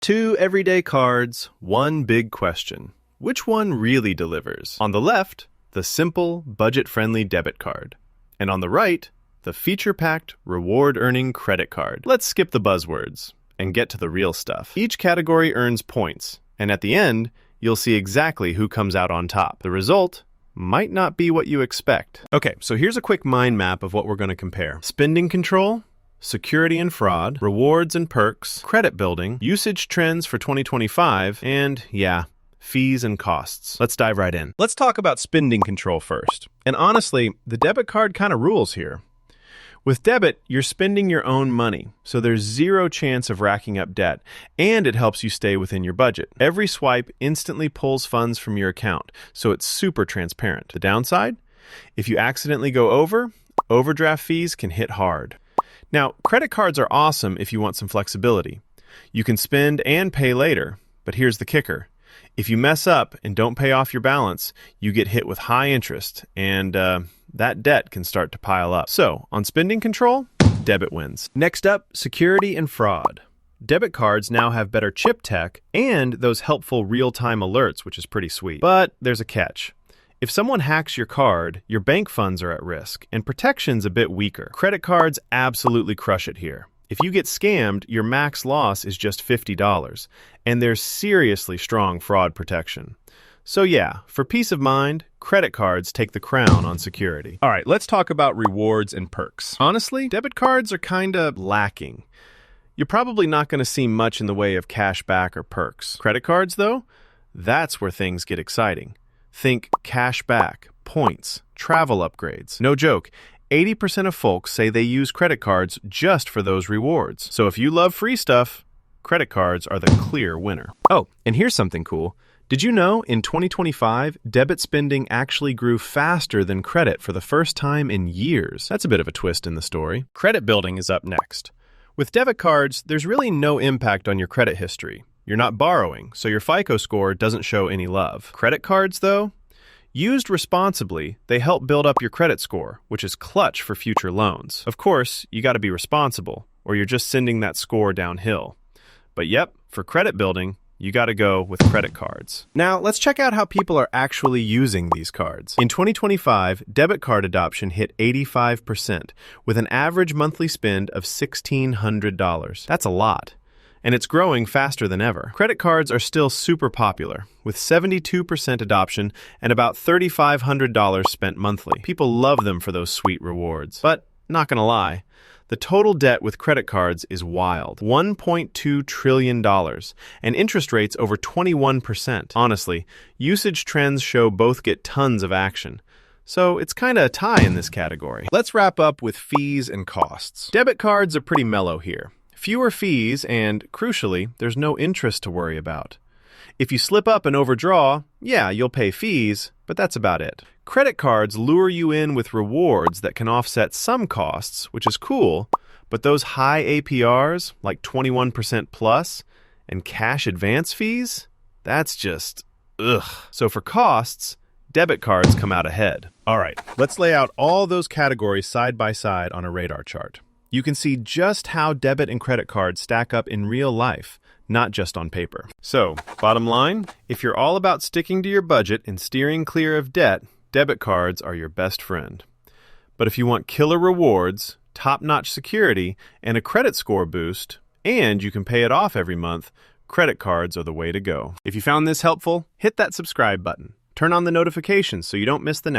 Two everyday cards, one big question. Which one really delivers? On the left, the simple, budget-friendly debit card. And on the right, the feature-packed, reward-earning credit card. Let's skip the buzzwords and get to the real stuff. Each category earns points, and at the end, you'll see exactly who comes out on top. The result might not be what you expect. Okay, so here's a quick mind map of what we're going to compare. Spending control, security and fraud, rewards and perks, credit building, usage trends for 2025, and fees and costs. Let's dive right in. Let's talk about spending control first. And honestly, the debit card kind of rules here. With debit, you're spending your own money, so there's zero chance of racking up debt, and it helps you stay within your budget. Every swipe instantly pulls funds from your account, so it's super transparent. The downside? If you accidentally go over, overdraft fees can hit hard. Now, credit cards are awesome if you want some flexibility. You can spend and pay later, but here's the kicker. If you mess up and don't pay off your balance, you get hit with high interest, and that debt can start to pile up. So, on spending control, debit wins. Next up, security and fraud. Debit cards now have better chip tech and those helpful real-time alerts, which is pretty sweet. But there's a catch. If someone hacks your card, your bank funds are at risk, and protection's a bit weaker. Credit cards absolutely crush it here. If you get scammed, your max loss is just $50, and there's seriously strong fraud protection. So for peace of mind, credit cards take the crown on security. All right, let's talk about rewards and perks. Honestly, debit cards are kinda lacking. You're probably not going to see much in the way of cash back or perks. Credit cards, though, that's where things get exciting. Think cash back, points, travel upgrades. No joke, 80% of folks say they use credit cards just for those rewards. So if you love free stuff, credit cards are the clear winner. Oh, and here's something cool. Did you know in 2025, debit spending actually grew faster than credit for the first time in years? That's a bit of a twist in the story. Credit building is up next. With debit cards, there's really no impact on your credit history. You're not borrowing, so your FICO score doesn't show any love. Credit cards, though, used responsibly, they help build up your credit score, which is clutch for future loans. Of course, you got to be responsible, or you're just sending that score downhill. But for credit building, you got to go with credit cards. Now, let's check out how people are actually using these cards. In 2025, debit card adoption hit 85%, with an average monthly spend of $1,600. That's a lot. And it's growing faster than ever. Credit cards are still super popular, with 72% adoption and about $3,500 spent monthly. People love them for those sweet rewards. But, not gonna lie, the total debt with credit cards is wild. $1.2 trillion, and interest rates over 21%. Honestly, usage trends show both get tons of action. So it's kinda a tie in this category. Let's wrap up with fees and costs. Debit cards are pretty mellow here. Fewer fees and, crucially, there's no interest to worry about. If you slip up and overdraw, you'll pay fees, but that's about it. Credit cards lure you in with rewards that can offset some costs, which is cool, but those high APRs, like 21% plus, and cash advance fees, that's just, ugh. So for costs, debit cards come out ahead. All right, let's lay out all those categories side by side on a radar chart. You can see just how debit and credit cards stack up in real life, not just on paper. So, bottom line, if you're all about sticking to your budget and steering clear of debt, debit cards are your best friend. But if you want killer rewards, top-notch security, and a credit score boost, and you can pay it off every month, credit cards are the way to go. If you found this helpful, hit that subscribe button. Turn on the notifications so you don't miss the next